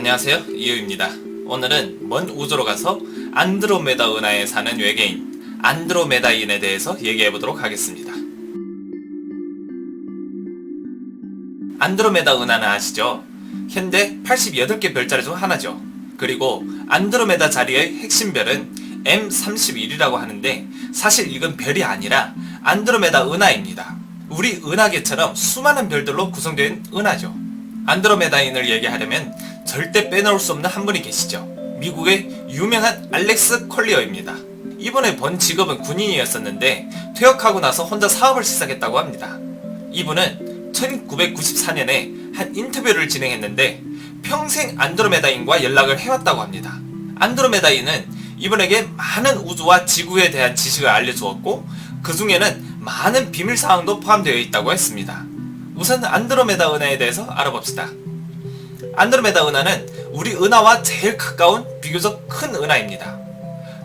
안녕하세요, 이유입니다. 오늘은 먼 우주로 가서 안드로메다 은하에 사는 외계인 안드로메다인에 대해서 얘기해보도록 하겠습니다. 안드로메다 은하는 아시죠? 현재 88개 별자리 중 하나죠. 그리고 안드로메다 자리의 핵심 별은 M31이라고 하는데 사실 이건 별이 아니라 안드로메다 은하입니다. 우리 은하계처럼 수많은 별들로 구성된 은하죠. 안드로메다인을 얘기하려면 절대 빼놓을 수 없는 한 분이 계시죠. 미국의 유명한 알렉스 콜리어입니다. 이분의 본 직업은 군인이었었는데 퇴역하고 나서 혼자 사업을 시작했다고 합니다. 이분은 1994년에 한 인터뷰를 진행했는데 평생 안드로메다인과 연락을 해왔다고 합니다. 안드로메다인은 이분에게 많은 우주와 지구에 대한 지식을 알려주었고 그 중에는 많은 비밀사항도 포함되어 있다고 했습니다. 우선 안드로메다 은하에 대해서 알아봅시다. 안드로메다 은하는 우리 은하와 제일 가까운 비교적 큰 은하입니다.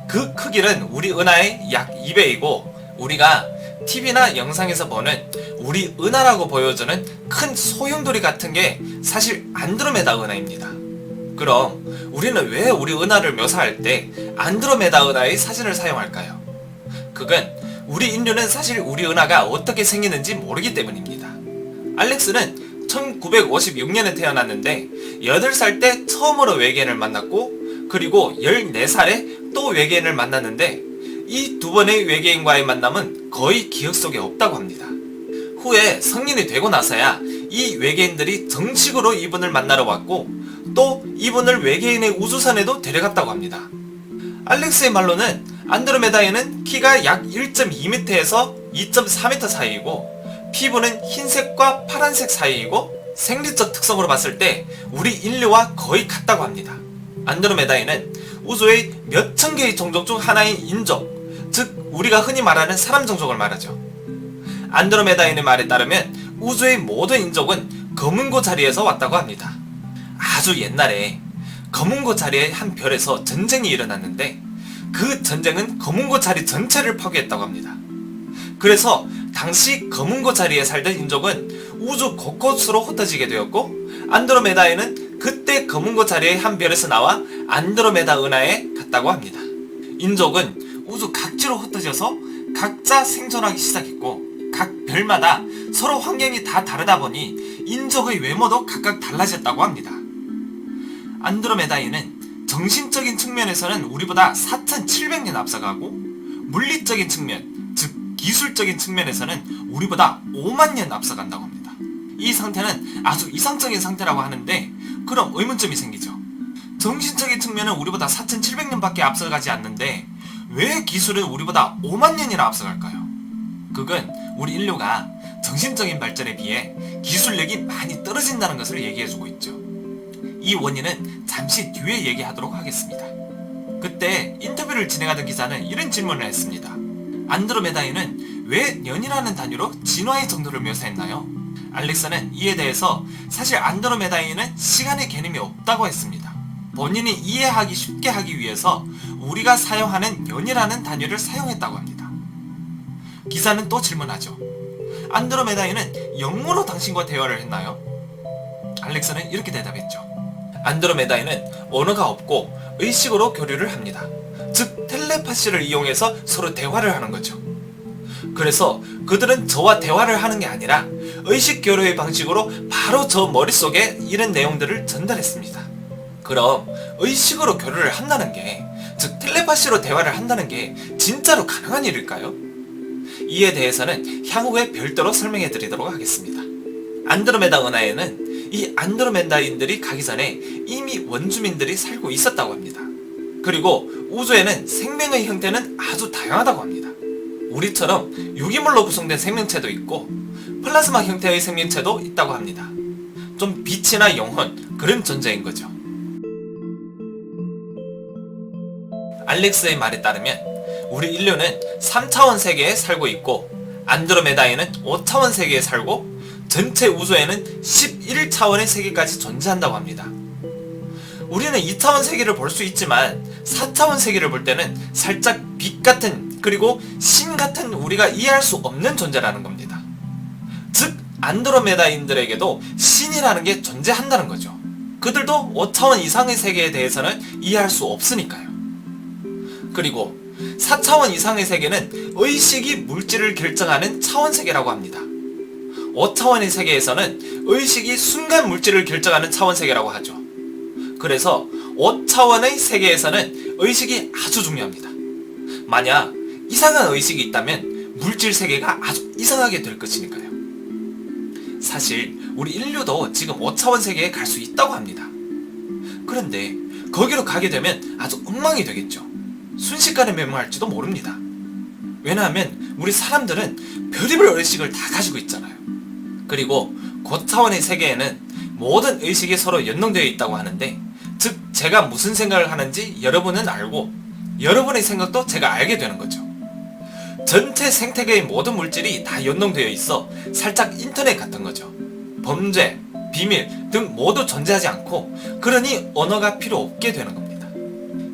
그 크기는 우리 은하의 약 2배이고 우리가 TV나 영상에서 보는 우리 은하라고 보여주는 큰 소용돌이 같은 게 사실 안드로메다 은하입니다. 그럼 우리는 왜 우리 은하를 묘사할 때 안드로메다 은하의 사진을 사용할까요? 그건 우리 인류는 사실 우리 은하가 어떻게 생기는지 모르기 때문입니다. 알렉스는 1956년에 태어났는데 8살 때 처음으로 외계인을 만났고 그리고 14살에 또 외계인을 만났는데 이 두 번의 외계인과의 만남은 거의 기억 속에 없다고 합니다. 후에 성인이 되고 나서야 이 외계인들이 정식으로 이분을 만나러 왔고 또 이분을 외계인의 우주선에도 데려갔다고 합니다. 알렉스의 말로는 안드로메다인은 키가 약 1.2m에서 2.4m 사이이고 피부는 흰색과 파란색 사이이고 생리적 특성으로 봤을 때 우리 인류와 거의 같다고 합니다. 안드로메다인은 우주의 몇천 개의 종족 중 하나인 인족, 즉 우리가 흔히 말하는 사람 종족을 말하죠. 안드로메다인의 말에 따르면 우주의 모든 인족은 검은고 자리에서 왔다고 합니다. 아주 옛날에 검은고 자리의 한 별에서 전쟁이 일어났는데 그 전쟁은 검은고 자리 전체를 파괴했다고 합니다. 그래서 당시 검은고 자리에 살던 인족은 우주 곳곳으로 흩어지게 되었고 안드로메다인은 그때 검은고 자리의 한 별에서 나와 안드로메다 은하에 갔다고 합니다. 인족은 우주 각지로 흩어져서 각자 생존하기 시작했고 각 별마다 서로 환경이 다 다르다 보니 인족의 외모도 각각 달라졌다고 합니다. 안드로메다인은 정신적인 측면에서는 우리보다 4700년 앞서가고 물리적인 측면, 즉 기술적인 측면에서는 우리보다 5만 년 앞서간다고 합니다. 이 상태는 아주 이상적인 상태라고 하는데 그럼 의문점이 생기죠. 정신적인 측면은 우리보다 4700년밖에 앞서가지 않는데 왜 기술은 우리보다 5만 년이나 앞서갈까요? 그건 우리 인류가 정신적인 발전에 비해 기술력이 많이 떨어진다는 것을 얘기해주고 있죠. 이 원인은 잠시 뒤에 얘기하도록 하겠습니다. 그때 인터뷰를 진행하던 기자는 이런 질문을 했습니다. 안드로메다인은 왜 년이라는 단위로 진화의 정도를 묘사했나요? 알렉스는 이에 대해서 사실 안드로메다인은 시간의 개념이 없다고 했습니다. 본인이 이해하기 쉽게 하기 위해서 우리가 사용하는 년이라는 단위를 사용했다고 합니다. 기자는 또 질문하죠. 안드로메다인은 영어로 당신과 대화를 했나요? 알렉스는 이렇게 대답했죠. 안드로메다인은 언어가 없고 의식으로 교류를 합니다. 즉 텔레파시를 이용해서 서로 대화를 하는 거죠. 그래서 그들은 저와 대화를 하는 게 아니라 의식 교류의 방식으로 바로 저 머릿속에 이런 내용들을 전달했습니다. 그럼 의식으로 교류를 한다는 게, 즉 텔레파시로 대화를 한다는 게 진짜로 가능한 일일까요? 이에 대해서는 향후에 별도로 설명해 드리도록 하겠습니다. 안드로메다 은하에는 이 안드로메다인들이 가기 전에 이미 원주민들이 살고 있었다고 합니다. 그리고 우주에는 생명의 형태는 아주 다양하다고 합니다. 우리처럼 유기물로 구성된 생명체도 있고 플라즈마 형태의 생명체도 있다고 합니다. 좀 빛이나 영혼, 그런 존재인 거죠. 알렉스의 말에 따르면 우리 인류는 3차원 세계에 살고 있고 안드로메다에는 5차원 세계에 살고 전체 우주에는 11차원의 세계까지 존재한다고 합니다. 우리는 2차원 세계를 볼 수 있지만 4차원 세계를 볼 때는 살짝 빛 같은, 그리고 신 같은 우리가 이해할 수 없는 존재라는 겁니다. 즉 안드로메다인들에게도 신이라는 게 존재한다는 거죠. 그들도 5차원 이상의 세계에 대해서는 이해할 수 없으니까요. 그리고 4차원 이상의 세계는 의식이 물질을 결정하는 차원 세계라고 합니다. 5차원의 세계에서는 의식이 순간 물질을 결정하는 차원 세계라고 하죠. 그래서 5차원의 세계에서는 의식이 아주 중요합니다. 만약 이상한 의식이 있다면 물질 세계가 아주 이상하게 될 것이니까요. 사실 우리 인류도 지금 5차원 세계에 갈 수 있다고 합니다. 그런데 거기로 가게 되면 아주 엉망이 되겠죠. 순식간에 멸망할지도 모릅니다. 왜냐하면 우리 사람들은 별의별 의식을 다 가지고 있잖아요. 그리고 고차원의 세계에는 모든 의식이 서로 연동되어 있다고 하는데, 즉 제가 무슨 생각을 하는지 여러분은 알고 여러분의 생각도 제가 알게 되는 거죠. 전체 생태계의 모든 물질이 다 연동되어 있어 살짝 인터넷 같은 거죠. 범죄, 비밀 등 모두 존재하지 않고, 그러니 언어가 필요 없게 되는 겁니다.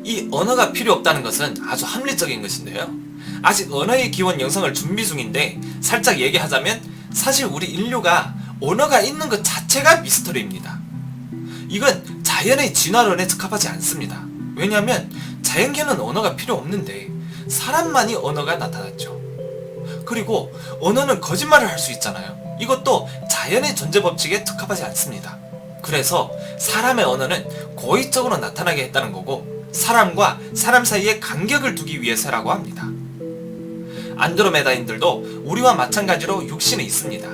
이 언어가 필요 없다는 것은 아주 합리적인 것인데요. 아직 언어의 기원 영상을 준비 중인데 살짝 얘기하자면, 사실 우리 인류가 언어가 있는 것 자체가 미스터리입니다. 이건 자연의 진화론에 적합하지 않습니다. 왜냐하면 자연계는 언어가 필요 없는데 사람만이 언어가 나타났죠. 그리고 언어는 거짓말을 할 수 있잖아요. 이것도 자연의 존재 법칙에 적합하지 않습니다. 그래서 사람의 언어는 고의적으로 나타나게 했다는 거고, 사람과 사람 사이에 간격을 두기 위해서라고 합니다. 안드로메다인들도 우리와 마찬가지로 육신이 있습니다.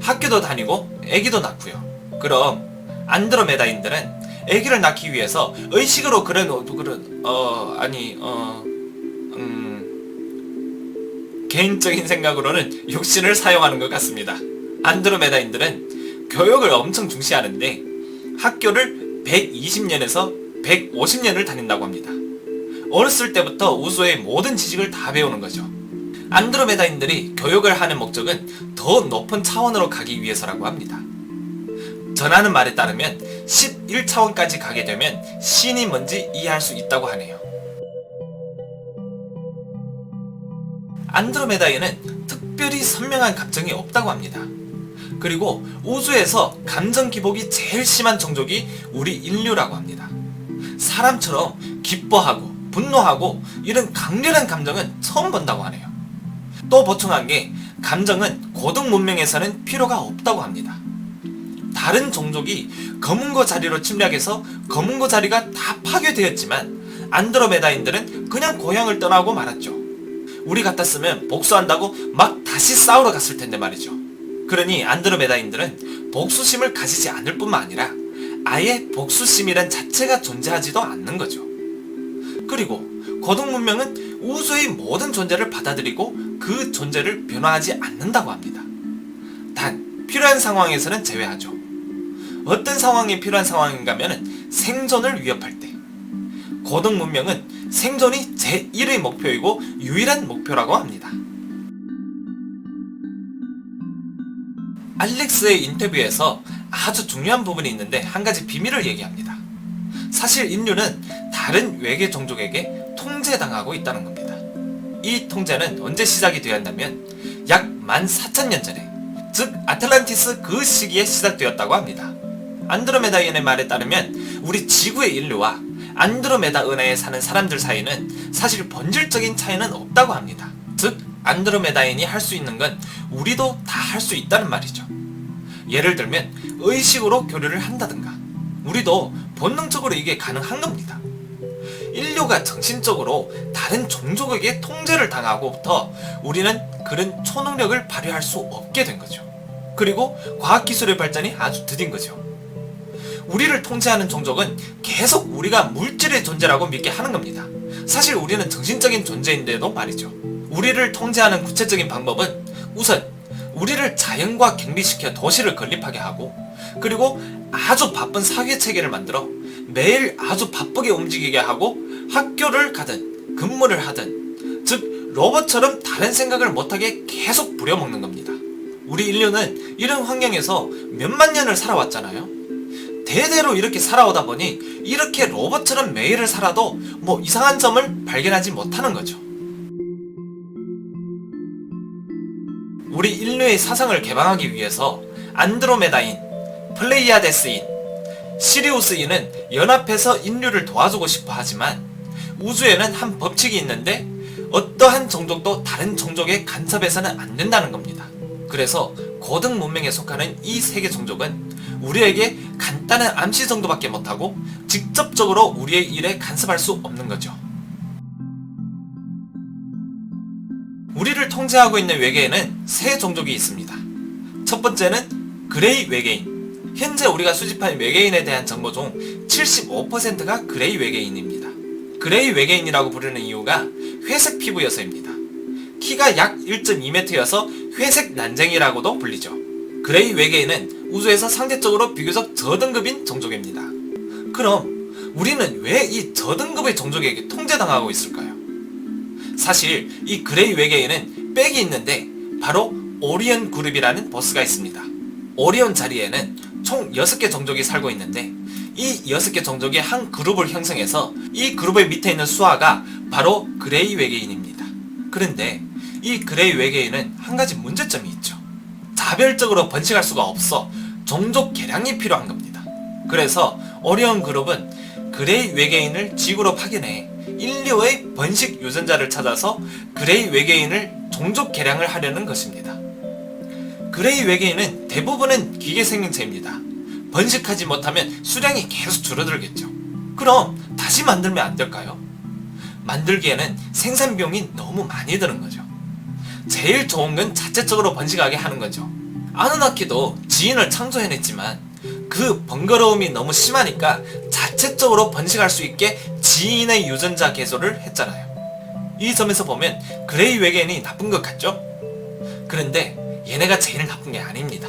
학교도 다니고 아기도 낳고요. 그럼 안드로메다인들은 아기를 낳기 위해서 의식으로 개인적인 생각으로는 육신을 사용하는 것 같습니다. 안드로메다인들은 교육을 엄청 중시하는데 학교를 120년에서 150년을 다닌다고 합니다. 어렸을 때부터 우주의 모든 지식을 다 배우는 거죠. 안드로메다인들이 교육을 하는 목적은 더 높은 차원으로 가기 위해서라고 합니다. 전하는 말에 따르면 11차원까지 가게 되면 신이 뭔지 이해할 수 있다고 하네요. 안드로메다에는 특별히 선명한 감정이 없다고 합니다. 그리고 우주에서 감정 기복이 제일 심한 종족이 우리 인류라고 합니다. 사람처럼 기뻐하고 분노하고 이런 강렬한 감정은 처음 본다고 하네요. 또 보충한 게, 감정은 고등 문명에서는 필요가 없다고 합니다. 다른 종족이 검은고 자리로 침략해서 검은고 자리가 다 파괴되었지만 안드로메다인들은 그냥 고향을 떠나고 말았죠. 우리 같았으면 복수한다고 막 다시 싸우러 갔을 텐데 말이죠. 그러니 안드로메다인들은 복수심을 가지지 않을 뿐만 아니라 아예 복수심이란 자체가 존재하지도 않는 거죠. 그리고 고등 문명은 우주의 모든 존재를 받아들이고 그 존재를 변화하지 않는다고 합니다. 단 필요한 상황에서는 제외하죠. 어떤 상황이 필요한 상황인가 하면 생존을 위협할 때. 고등 문명은 생존이 제1의 목표이고 유일한 목표라고 합니다. 알렉스의 인터뷰에서 아주 중요한 부분이 있는데 한 가지 비밀을 얘기합니다. 사실 인류는 다른 외계 종족에게 통제당하고 있다는 겁니다. 이 통제는 언제 시작이 되었냐면 약 14,000년 전에, 즉 아틀란티스 그 시기에 시작되었다고 합니다. 안드로메다인의 말에 따르면 우리 지구의 인류와 안드로메다 은하에 사는 사람들 사이는 사실 본질적인 차이는 없다고 합니다. 즉 안드로메다인이 할 수 있는 건 우리도 다 할 수 있다는 말이죠. 예를 들면 의식으로 교류를 한다든가, 우리도 본능적으로 이게 가능한 겁니다. 인류가 정신적으로 다른 종족에게 통제를 당하고부터 우리는 그런 초능력을 발휘할 수 없게 된 거죠. 그리고 과학기술의 발전이 아주 더딘 거죠. 우리를 통제하는 종족은 계속 우리가 물질의 존재라고 믿게 하는 겁니다. 사실 우리는 정신적인 존재인데도 말이죠. 우리를 통제하는 구체적인 방법은 우선 우리를 자연과 격리시켜 도시를 건립하게 하고, 그리고 아주 바쁜 사회체계를 만들어 매일 아주 바쁘게 움직이게 하고 학교를 가든 근무를 하든, 즉 로봇처럼 다른 생각을 못하게 계속 부려먹는 겁니다. 우리 인류는 이런 환경에서 몇만 년을 살아왔잖아요. 대대로 이렇게 살아오다 보니 이렇게 로봇처럼 매일을 살아도 뭐 이상한 점을 발견하지 못하는 거죠. 우리 인류의 사상을 개방하기 위해서 안드로메다인, 플레이아데스인, 시리우스 E는 연합해서 인류를 도와주고 싶어 하지만 우주에는 한 법칙이 있는데 어떠한 종족도 다른 종족의 간섭해서는 안 된다는 겁니다. 그래서 고등 문명에 속하는 이 세 개 종족은 우리에게 간단한 암시 정도밖에 못하고 직접적으로 우리의 일에 간섭할 수 없는 거죠. 우리를 통제하고 있는 외계에는 세 종족이 있습니다. 첫 번째는 그레이 외계인. 현재 우리가 수집한 외계인에 대한 정보 중 75%가 그레이 외계인입니다. 그레이 외계인이라고 부르는 이유가 회색 피부여서입니다. 키가 약 1.2m여서 회색 난쟁이라고도 불리죠. 그레이 외계인은 우주에서 상대적으로 비교적 저등급인 종족입니다. 그럼 우리는 왜 이 저등급의 종족에게 통제당하고 있을까요? 사실 이 그레이 외계인은 백이 있는데 바로 오리온 그룹이라는 보스가 있습니다. 오리온 자리에는 총 6개 종족이 살고 있는데 이 6개 종족의 한 그룹을 형성해서 이 그룹의 밑에 있는 수하가 바로 그레이 외계인입니다. 그런데 이 그레이 외계인은 한 가지 문제점이 있죠. 자별적으로 번식할 수가 없어 종족 개량이 필요한 겁니다. 그래서 오리온 그룹은 그레이 외계인을 지구로 파견해 인류의 번식 유전자를 찾아서 그레이 외계인을 종족 개량을 하려는 것입니다. 그레이 외계인은 대부분은 기계 생명체입니다. 번식하지 못하면 수량이 계속 줄어들겠죠. 그럼 다시 만들면 안 될까요? 만들기에는 생산 비용이 너무 많이 드는 거죠. 제일 좋은 건 자체적으로 번식하게 하는 거죠. 아누나키도 지인을 창조해냈지만 그 번거로움이 너무 심하니까 자체적으로 번식할 수 있게 지인의 유전자 개조를 했잖아요. 이 점에서 보면 그레이 외계인이 나쁜 것 같죠? 그런데 얘네가 제일 나쁜 게 아닙니다.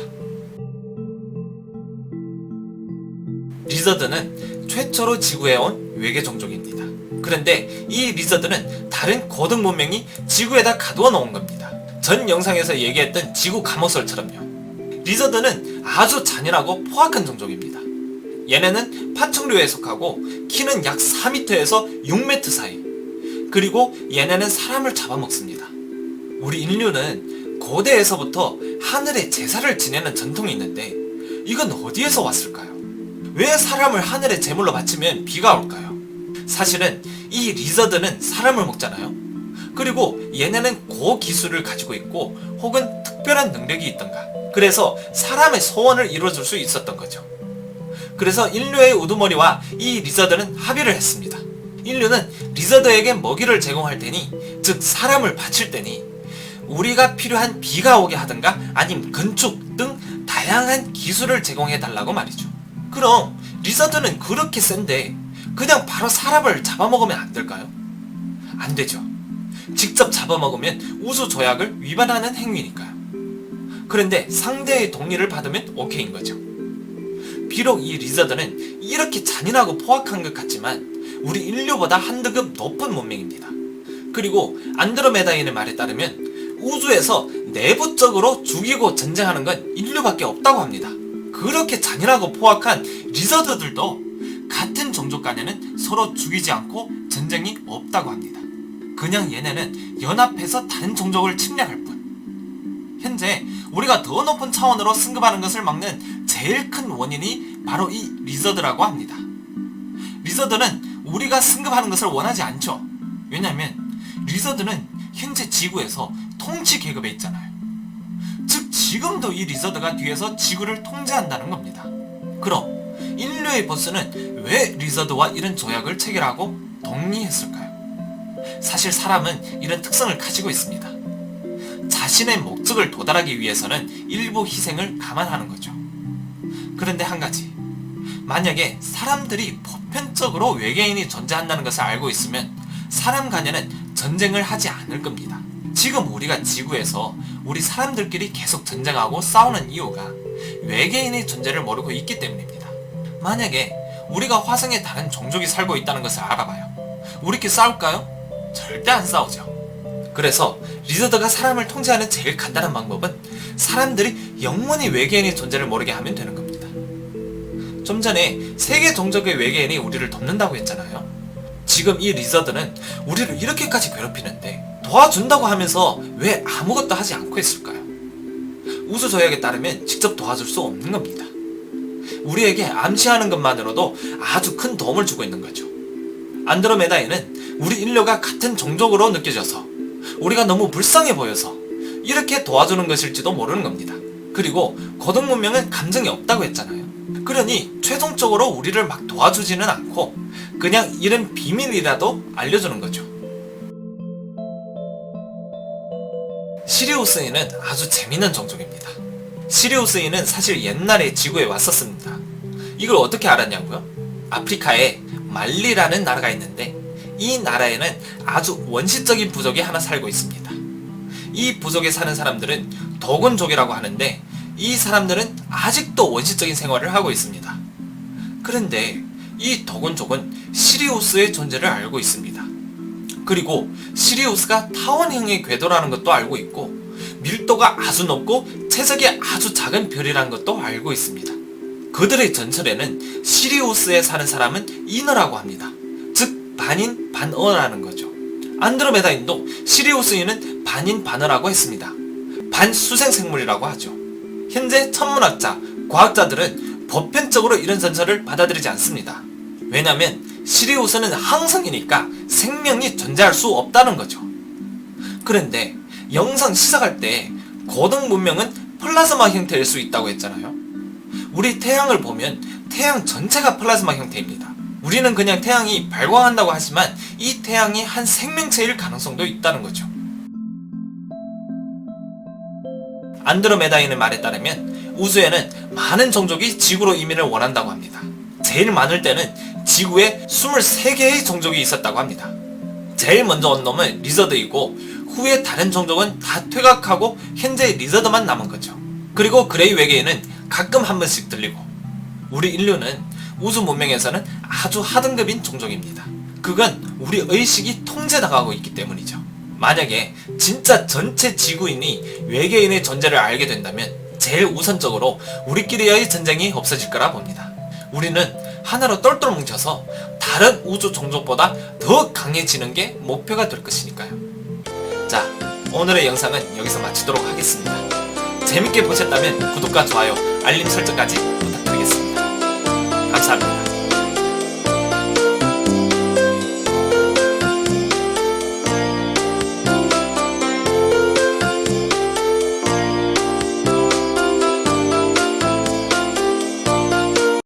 리저드는 최초로 지구에 온 외계 종족입니다. 그런데 이 리저드는 다른 고등 문명이 지구에다 가두어 놓은 겁니다. 전 영상에서 얘기했던 지구 감옥설처럼요. 리저드는 아주 잔인하고 포악한 종족입니다. 얘네는 파충류에 속하고 키는 약 4m에서 6m 사이. 그리고 얘네는 사람을 잡아먹습니다. 우리 인류는 고대에서부터 하늘에 제사를 지내는 전통이 있는데 이건 어디에서 왔을까요? 왜 사람을 하늘에 제물로 바치면 비가 올까요? 사실은 이 리저드는 사람을 먹잖아요. 그리고 얘네는 고기술을 가지고 있고 혹은 특별한 능력이 있던가. 그래서 사람의 소원을 이루어줄 수 있었던 거죠. 그래서 인류의 우두머리와 이 리저드는 합의를 했습니다. 인류는 리저드에게 먹이를 제공할 테니, 즉 사람을 바칠 테니 우리가 필요한 비가 오게 하든가 아님 건축 등 다양한 기술을 제공해 달라고 말이죠. 그럼 리저드는 그렇게 센데 그냥 바로 사람을 잡아먹으면 안 될까요? 안 되죠. 직접 잡아먹으면 우수 조약을 위반하는 행위니까요. 그런데 상대의 동의를 받으면 오케이인 거죠. 비록 이 리저드는 이렇게 잔인하고 포악한 것 같지만 우리 인류보다 한 등급 높은 문명입니다. 그리고 안드로메다인의 말에 따르면 우주에서 내부적으로 죽이고 전쟁하는 건 인류밖에 없다고 합니다. 그렇게 잔인하고 포악한 리저드들도 같은 종족 간에는 서로 죽이지 않고 전쟁이 없다고 합니다. 그냥 얘네는 연합해서 다른 종족을 침략할 뿐. 현재 우리가 더 높은 차원으로 승급하는 것을 막는 제일 큰 원인이 바로 이 리저드라고 합니다. 리저드는 우리가 승급하는 것을 원하지 않죠. 왜냐면 리저드는 현재 지구에서 통치 계급에 있잖아요. 즉 지금도 이 리저드가 뒤에서 지구를 통제한다는 겁니다. 그럼 인류의 보스는 왜 리저드와 이런 조약을 체결하고 동의했을까요? 사실 사람은 이런 특성을 가지고 있습니다. 자신의 목적을 도달하기 위해서는 일부 희생을 감안하는 거죠. 그런데 한 가지, 만약에 사람들이 보편적으로 외계인이 존재한다는 것을 알고 있으면 사람 간에는 전쟁을 하지 않을 겁니다. 지금 우리가 지구에서 우리 사람들끼리 계속 전쟁하고 싸우는 이유가 외계인의 존재를 모르고 있기 때문입니다. 만약에 우리가 화성에 다른 종족이 살고 있다는 것을 알아봐요. 우리끼리 싸울까요? 절대 안 싸우죠. 그래서 리저드가 사람을 통제하는 제일 간단한 방법은 사람들이 영원히 외계인의 존재를 모르게 하면 되는 겁니다. 좀 전에 세계 종족의 외계인이 우리를 돕는다고 했잖아요. 지금 이 리저드는 우리를 이렇게까지 괴롭히는데 도와준다고 하면서 왜 아무것도 하지 않고 있을까요? 우주조약에 따르면 직접 도와줄 수 없는 겁니다. 우리에게 암시하는 것만으로도 아주 큰 도움을 주고 있는 거죠. 안드로메다에는 우리 인류가 같은 종족으로 느껴져서 우리가 너무 불쌍해 보여서 이렇게 도와주는 것일지도 모르는 겁니다. 그리고 고등 문명은 감정이 없다고 했잖아요. 그러니 최종적으로 우리를 막 도와주지는 않고 그냥 이런 비밀이라도 알려주는 거죠. 시리우스인은 아주 재밌는 종족입니다. 시리우스인은 사실 옛날에 지구에 왔었습니다. 이걸 어떻게 알았냐고요? 아프리카에 말리라는 나라가 있는데 이 나라에는 아주 원시적인 부족이 하나 살고 있습니다. 이 부족에 사는 사람들은 도건족이라고 하는데 이 사람들은 아직도 원시적인 생활을 하고 있습니다. 그런데 이 도건족은 시리우스의 존재를 알고 있습니다. 그리고 시리우스가 타원형의 궤도라는 것도 알고 있고 밀도가 아주 높고 체적이 아주 작은 별이라는 것도 알고 있습니다. 그들의 전설에는 시리우스에 사는 사람은 인어라고 합니다. 즉 반인 반어라는 거죠. 안드로메다인도 시리우스인은 반인 반어라고 했습니다. 반수생 생물이라고 하죠. 현재 천문학자, 과학자들은 보편적으로 이런 전설을 받아들이지 않습니다. 왜냐면 시리우스는 항성이니까 생명이 존재할 수 없다는 거죠. 그런데 영상 시작할 때 고등 문명은 플라즈마 형태일 수 있다고 했잖아요. 우리 태양을 보면 태양 전체가 플라즈마 형태입니다. 우리는 그냥 태양이 발광한다고 하지만 이 태양이 한 생명체일 가능성도 있다는 거죠. 안드로메다인의 말에 따르면 우주에는 많은 종족이 지구로 이민을 원한다고 합니다. 제일 많을 때는 지구에 23개의 종족이 있었다고 합니다. 제일 먼저 온 놈은 리저드이고 후에 다른 종족은 다 퇴각하고 현재 리저드만 남은 거죠. 그리고 그레이 외계인은 가끔 한 번씩 들리고 우리 인류는 우주 문명에서는 아주 하등급인 종족입니다. 그건 우리 의식이 통제당하고 있기 때문이죠. 만약에 진짜 전체 지구인이 외계인의 존재를 알게 된다면 제일 우선적으로 우리끼리의 전쟁이 없어질 거라 봅니다. 우리는 하나로 똘똘 뭉쳐서 다른 우주 종족보다 더 강해지는 게 목표가 될 것이니까요. 자, 오늘의 영상은 여기서 마치도록 하겠습니다. 재밌게 보셨다면 구독과 좋아요, 알림 설정까지 부탁드리겠습니다. 감사합니다.